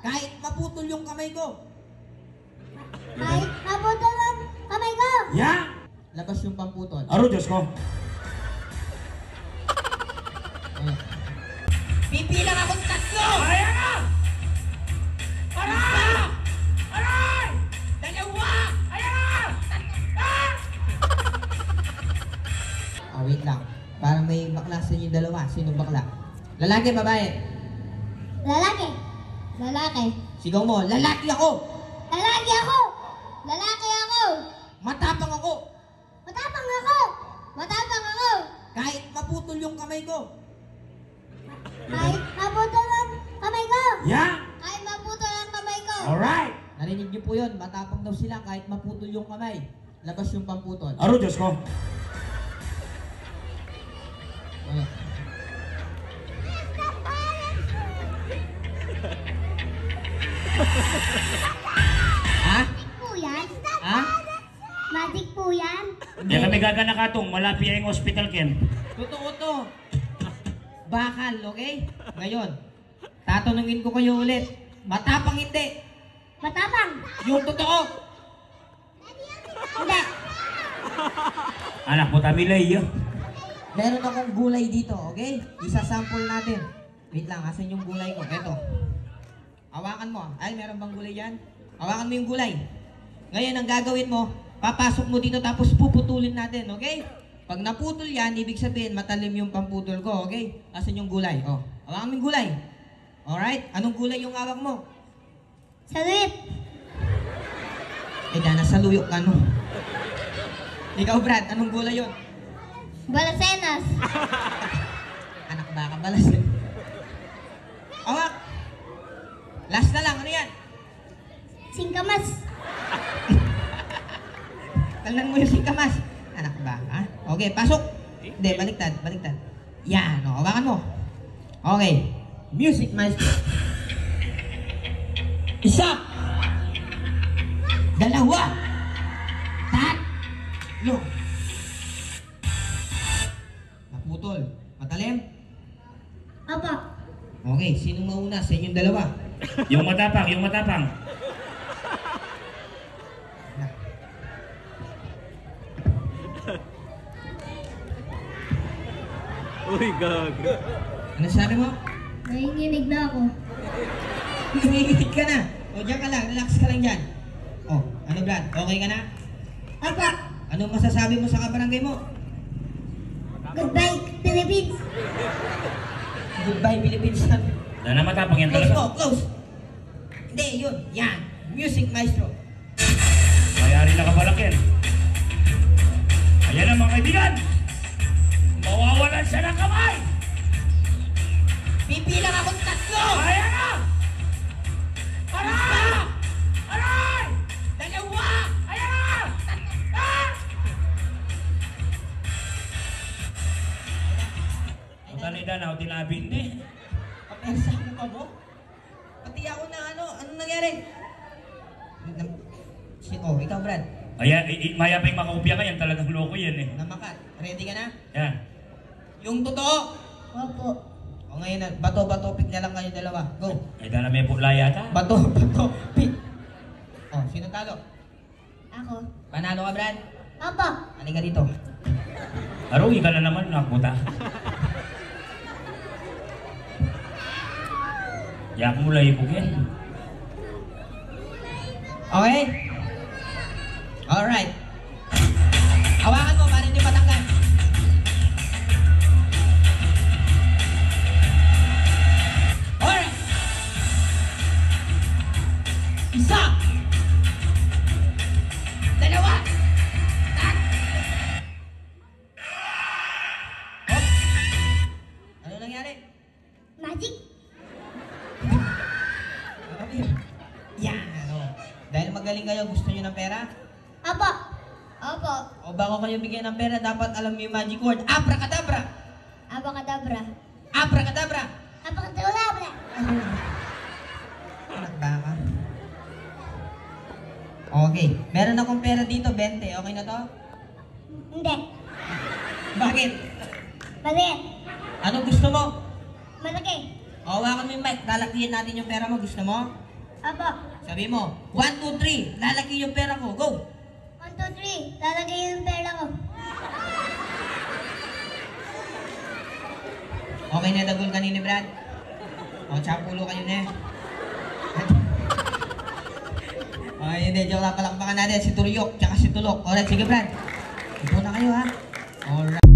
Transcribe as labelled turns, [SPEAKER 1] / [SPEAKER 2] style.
[SPEAKER 1] Kahit maputol yung kamay ko.
[SPEAKER 2] Kahit maputol ang kamay ko.
[SPEAKER 3] Ya!
[SPEAKER 1] Labas yung pamputol.
[SPEAKER 3] Aro, Diyos ko.
[SPEAKER 1] Pipilang akong tatlo!
[SPEAKER 3] Ayan na! Aray! Aray!
[SPEAKER 1] Dalawa!
[SPEAKER 3] Ayan na! Ah!
[SPEAKER 1] Wait lang. Parang may bakla sa inyo dalawa. Sino bakla? Lalaki, babae?
[SPEAKER 2] Lalaki. Lalaki.
[SPEAKER 1] Sigaw mo, lalaki ako!
[SPEAKER 2] Lalaki ako. Lalaki ako.
[SPEAKER 1] Matapang ako!
[SPEAKER 2] Matapang ako. Matapang ako.
[SPEAKER 1] Kahit maputol yung kamay ko.
[SPEAKER 2] Kahit maputol ang kamay ko.
[SPEAKER 3] Ya!
[SPEAKER 2] Kahit maputol ang kamay ko.
[SPEAKER 3] Alright!
[SPEAKER 1] Narinig niyo po yun, matapang daw sila kahit maputol yung kamay. Labas yung pamputol.
[SPEAKER 3] Aro, Diyos ko.
[SPEAKER 1] Ano? Ha?
[SPEAKER 2] Magic po yan.
[SPEAKER 1] Ha?
[SPEAKER 2] Magic po yan.
[SPEAKER 3] Yan kami gagana katong malapit ang hospital, Ken.
[SPEAKER 1] Totoo to. Bakal, okay? Ngayon, tatanungin ko kayo ulit. Matapang hindi.
[SPEAKER 2] Matapang.
[SPEAKER 1] Yung totoo.
[SPEAKER 2] Hindi.
[SPEAKER 3] Anak mo tamilay, yo.
[SPEAKER 1] Meron akong gulay dito, okay? Isa-sample natin. Wait lang, asan yung gulay ko? Eto. Hawakan mo. Ay, meron bang gulay yan? Hawakan mo yung gulay. Ngayon, ang gagawin mo, papasok mo dito tapos puputulin natin, okay? Pag naputol yan, ibig sabihin matalim yung pamputol ko, okay? Asan yung gulay? Oh, hawakan mo yung gulay. Alright? Anong gulay yung hawak mo?
[SPEAKER 2] Salit.
[SPEAKER 1] Eh, dana sa luyok ka, no? Ikaw, Brad, anong gulay yun?
[SPEAKER 2] Balasenas.
[SPEAKER 1] Anak baka balas. Hawak! Last na lang, ano yan?
[SPEAKER 2] Singkamas.
[SPEAKER 1] Talnan mo yung singkamas. Anak baka. Okay, pasok. Hindi, baliktad, baliktad. Yan, o, hawakan mo. Okay. Music maestro. Isa. Dalawa. Tatlo. Naputol. Matalim?
[SPEAKER 2] Apa.
[SPEAKER 1] Okay, sinong mauna sa inyong dalawa?
[SPEAKER 3] Yung matapang, yung matapang.
[SPEAKER 4] Uy, gag.
[SPEAKER 1] Ano sabi mo?
[SPEAKER 2] Nanginginig na ako.
[SPEAKER 1] Nanginginig ka na. O, dyan ka lang. Relax ka lang dyan. O, ano Brad? Okay ka na?
[SPEAKER 2] Apa.
[SPEAKER 1] Anong masasabi mo sa kabarangay mo?
[SPEAKER 2] Goodbye, Philippines.
[SPEAKER 1] Goodbye, Philippines.
[SPEAKER 3] Dahil na matapang yan
[SPEAKER 1] Close
[SPEAKER 3] talaga.
[SPEAKER 1] mo, close. Hindi, yun. Yan. Music maestro.
[SPEAKER 3] Mayari na kapala, Ken. Ayan na mga kaibigan. Mawawalan siya ng kamay.
[SPEAKER 1] Pipilang akong tatlo.
[SPEAKER 3] Ayan na! Aray! Aray!
[SPEAKER 1] Dalawa.
[SPEAKER 3] Ayan na! Ah! Matanida na, tinabin ni.
[SPEAKER 1] Kapensa mo pa mo? Pati ako na ano. Anong nangyari? Ikaw Brad.
[SPEAKER 3] Ayan, mayaping makakopya ka yan. Talagang loko yan eh.
[SPEAKER 1] Namakat. Ready ka na?
[SPEAKER 3] Yan.
[SPEAKER 1] Yung totoo.
[SPEAKER 2] Opo.
[SPEAKER 1] O ngayon na, bato-bato pick na lang kayo dalawa. Go.
[SPEAKER 3] Ay, dala may puklaya ka.
[SPEAKER 1] Bato-bato pick. O, sino talo?
[SPEAKER 2] Ako.
[SPEAKER 1] Panalo ka Brad?
[SPEAKER 2] Opo.
[SPEAKER 1] Halika dito.
[SPEAKER 3] Aruhi ka na naman, nakuta. Yak mo lang ipog yan.
[SPEAKER 1] Okay? Alright. Hawakan mo para hindi patanggal. Alright. Isa. Dalawa. Oh. Ano nangyari?
[SPEAKER 2] Magic.
[SPEAKER 1] Yan. Oh. Dahil magaling kayo, gusto nyo ng pera?
[SPEAKER 2] Opo. Opo.
[SPEAKER 1] O bago kayo bigyan ng pera, dapat alam mo yung magic word. Abracadabra!
[SPEAKER 2] Abacadabra.
[SPEAKER 1] Abracadabra!
[SPEAKER 2] Abacadabra.
[SPEAKER 1] Anak baka. Okay. Meron akong pera dito, 20. Okay na to?
[SPEAKER 2] Hindi.
[SPEAKER 1] Bakit?
[SPEAKER 2] Maliit.
[SPEAKER 1] Ano gusto mo?
[SPEAKER 2] Malaki.
[SPEAKER 1] O, hawakan mo yung mic. Lalakihin natin yung pera mo. Gusto mo?
[SPEAKER 2] Apo.
[SPEAKER 1] Sabi mo, 1, 2, 3, lalaki yung pera ko. Go!
[SPEAKER 2] 1, 2, 3. Lalagay yung pera ko.
[SPEAKER 1] Okay na dagol kanina, Brad? O, tsapulo kayo na. Okay, hindi. Joke lang, palakpakan natin. Si Turyok, tsaka si Tulok. Alright, sige, Brad. Ito na kayo, ha? Alright.